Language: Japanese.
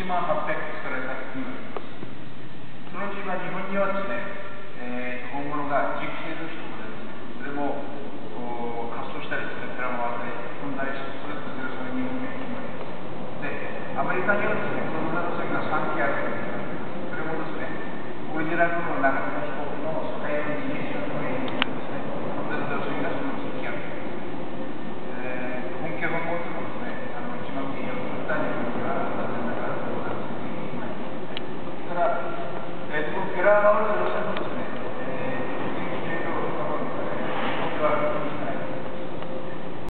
万800作られた国があります。そのうち日本にはですね、本物が19世の人もございます。それも滑走したりですね、寺を渡り、飛んだりして、それとそれ日本に決まります。で、アメリカにはですね、その船の先が3機あるんです。それもですね、オリジナルの中で